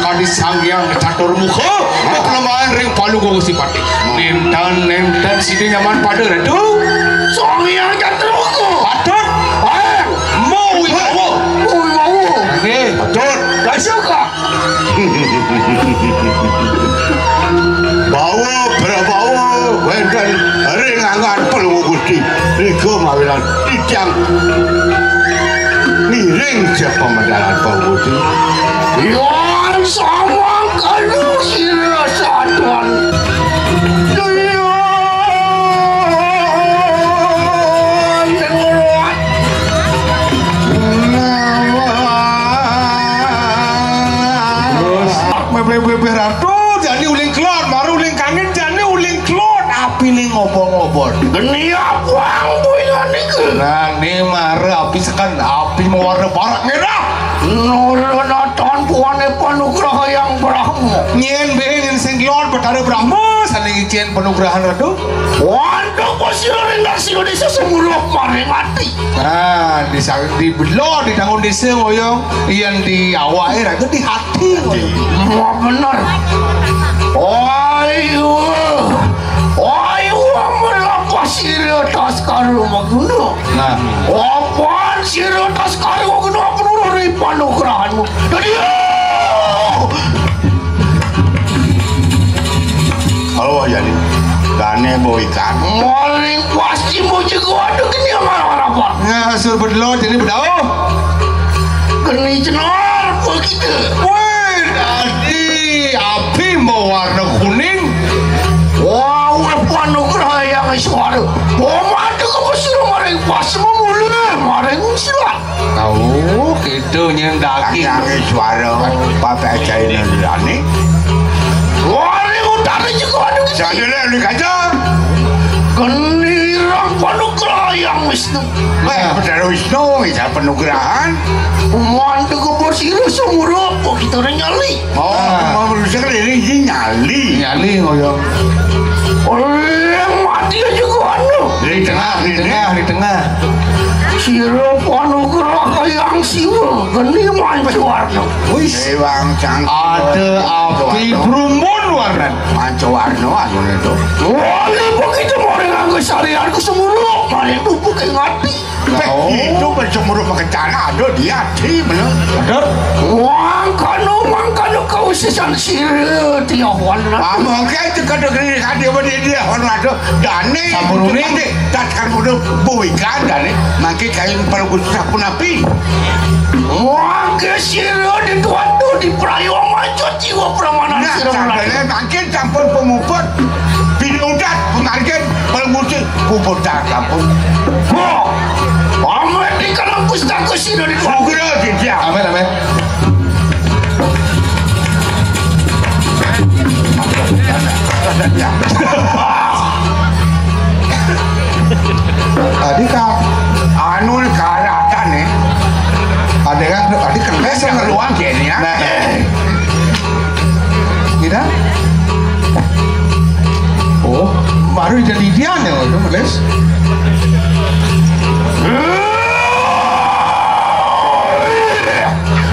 kadi sangyang catur muka kelemahan ring palu kau si pati nenten sini nyaman pada itu sangyang catur muka patut mau patut tak suka bawa berbawa wenden ringangan peluh gusti rigo mawilan titiyang miring siapa mendalan pawuti yang sama kalau sila satuan bebe ratu jadi uling kelon baru uling kangen jadi uling kelon api ning ngobor-ngobor geni apa nah ini marah api sekan api mewarna barak merah nonton puane panugraha yang Brahma nyen bengin senglon perkara Brahma saling ngicen panugrahan radu waduh posirin nasi Indonesia semuruk maring mati nah di belo di tangun desa ngoyong yang di awak itu di hati wah benar ayo sirah tas karu maguna nah apaan sirah tas karu maguna penuh dari panugrahanmu jadi halo jadi gane boikan maling pasti mau juga ada gini marah-marah apa nah suruh berdoa jadi berdoa geni jenar begitu wih tadi api mau warna kuning wow panugraha yang suara ada kebesiran maring pas memulai maring silat tahu gitu yang daging yang suara pakai cair nanti maring utara juga ada jadi lagi aja kenirang panugraha yang Wisnu benar Wisnu itu penugrahan mantu kebesiran semua apa kita nyali mau berusaha ini nyali ngoyong mati juga anu di tengah sirap panugraha yang siwa geni main warna ewang canggih ada api berumbun warna manco warna anu itu wali begitu maring anggo sarianku semuruk maring tubuh ke ngati itu bercemuruk makacana ada di hati bener ada mangkano kau sesan sirap tiap warna mungkin itu kadang-kadang dia warna ada dane sampun ini takkan mudah boikan dane makin kain Agustus pun api mungkin sirah di tuan tu di perayaan macam jiwa peramanan sirah makin campur pemuput binudat pengargen Agustus puput tak campur amat di kalang pustaka sirah di tuan amin tadi kak anu karatan nih ada kan tadi kertas yang ruang kayaknya nah kita oh baru jadi dia nih itu meles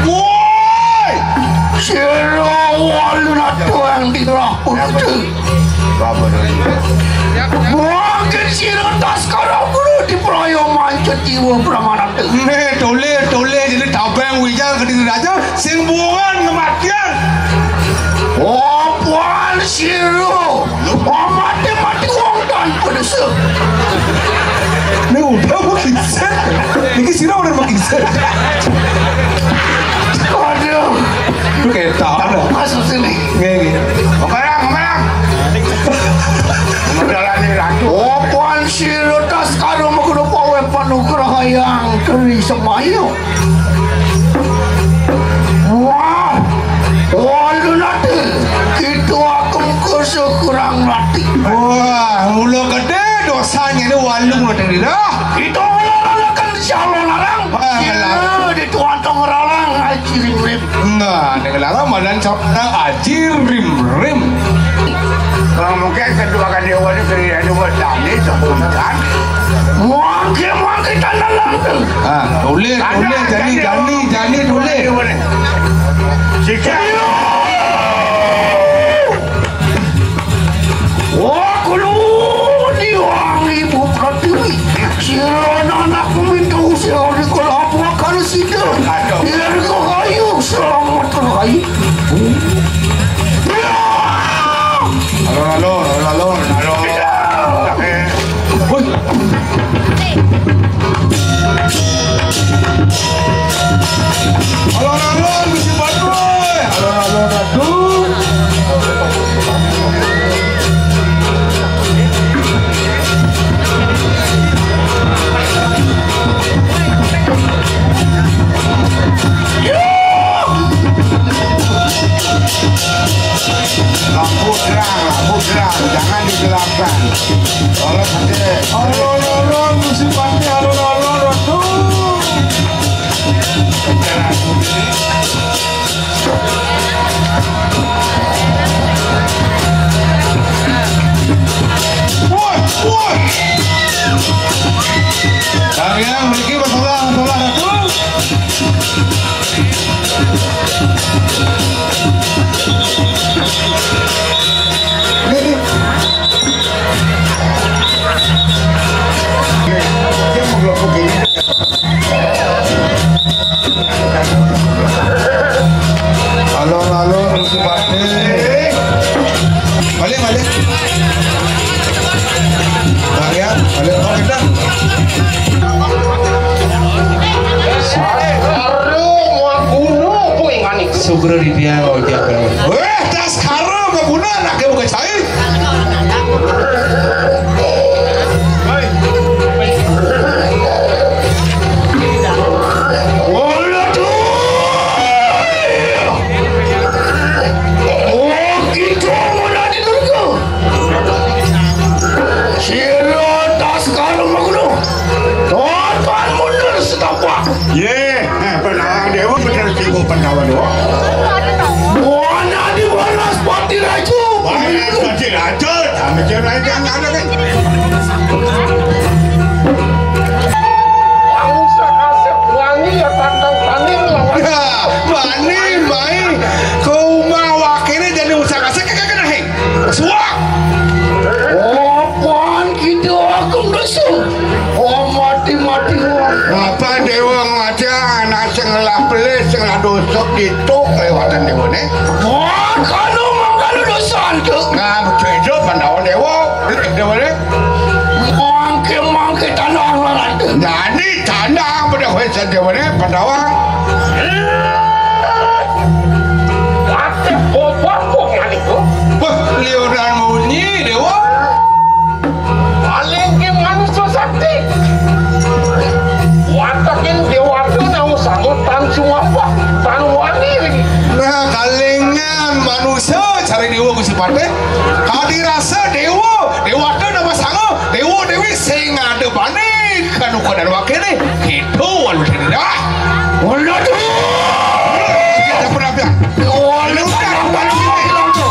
woi sirawan natu yang dirapun itu mungkin sirah tas karang dulu di perayaan mancet jiwa peramanan nih tole jadi tabeng wijang ke diri raja sing buangan kematian apaan sirah mati uang dan pedesek ini udah makisah ini sirah udah makisah aduh lu kayak tau dah masuk sini gini kemarang menjalani ratu apaan sirah tas karang makudah pawe panugraha yang keri semayu wah walau nanti kita akan kesekurang mati wah mula gede dosanya ini walung nanti dah itu melalakan Calonarang di tuan Calonarang aji rim nah dengan larang madan Calonarang aji rim kalau mungkin kedua kali awalnya dari dua tani sebutkan mungkin tanda lantai tulis jadi tulis sikit bayi. Alon. Woi. Alon, mesti batu. Alon, aduh. Lampu terang, jangan digelapkan. Kalau pakai alon, mesti pakai alon, aduh. Woi. Kalian memiliki masalah aduh. Dia menggelapuk ini. Alon, mesti pakai. Balik. Balik. Oh, kita. Sugro di dia kalau dia kan. Weh, das karo kebuna nak ke bukan saya. Pendawan doa. Mana di mana sepati raju? Mana sepati raju? Macam raju yang ada kan? Bangsa kasih wangi ya tandang tanding lawan. Ya, bani mai. Kau mau wakilnya jadi usaha kasih kakak kena heng. Suak. Apaan kita aku besok? Oh mati. Apa dewa ngaca anak sengelah pelis sengelah dosok dituk lewatan dewa ni. Wah kalau dosa tu. Ngam cuci pandawan dewa ni. Mangke tanah lalat. Jadi tanah pada kuasa dewa ni pandawan. Apa bopok ni tu? Wah liuran bunyi dewa. Paling ke manusia sakti. Watakin dewata nak sanggup semua apa? Tanwani lagi. Nah, kalengan manusia cari dewa ku sipate. Kalau dirasa dewata nama sanggup, dewi sing ada bani kanu kanan wakene. Gitu walau tidak. Walau tu. Kita pernah biar. Walau tak bani itu.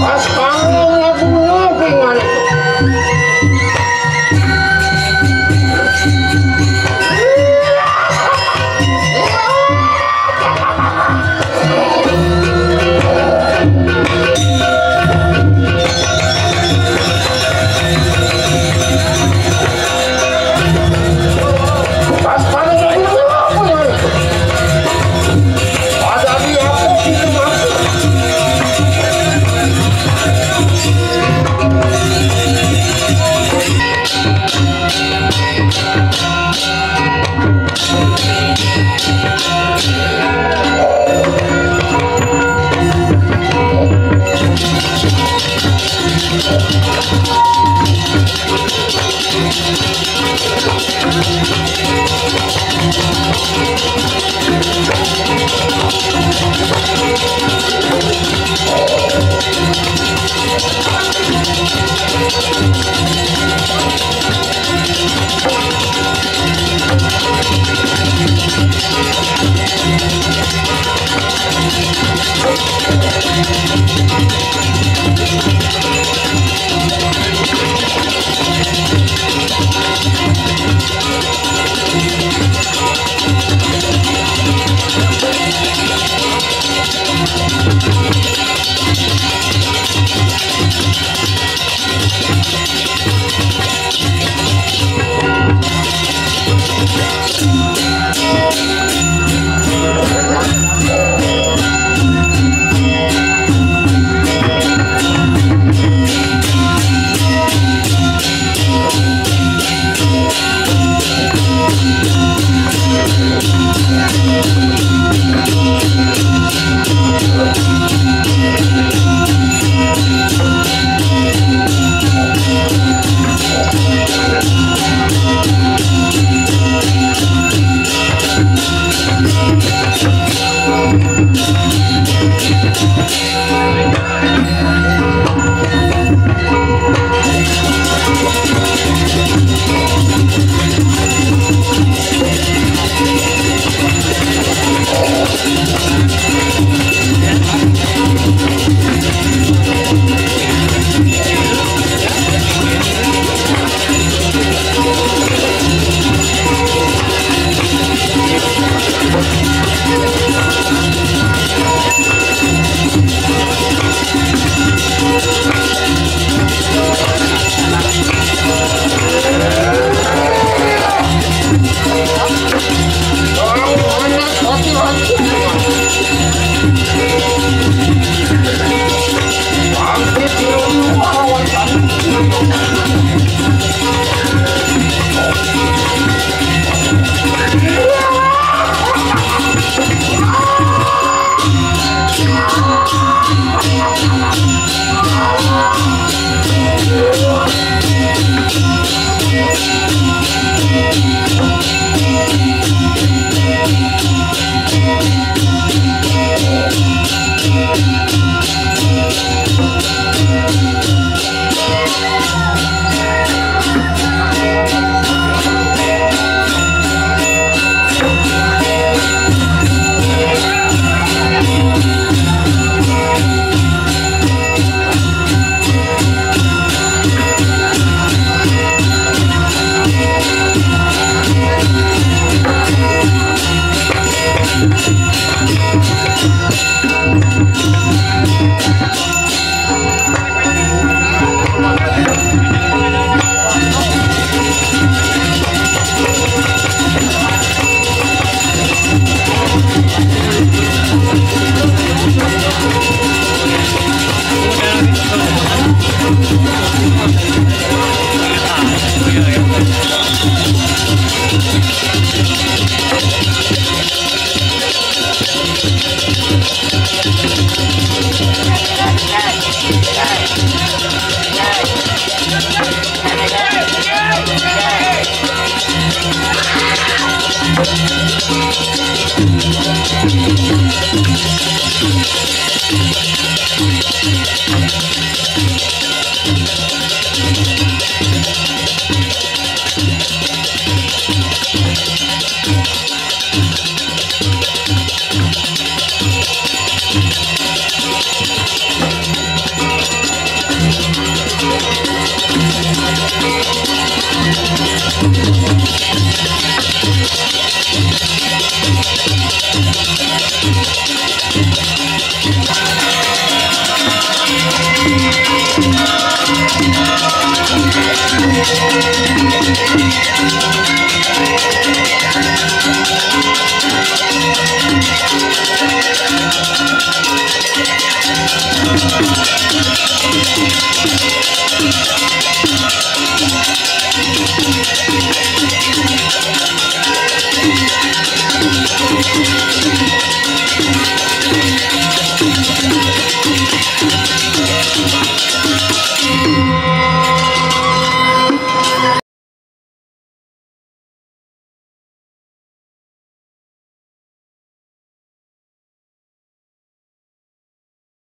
Pas panggung lagu ngupingan itu.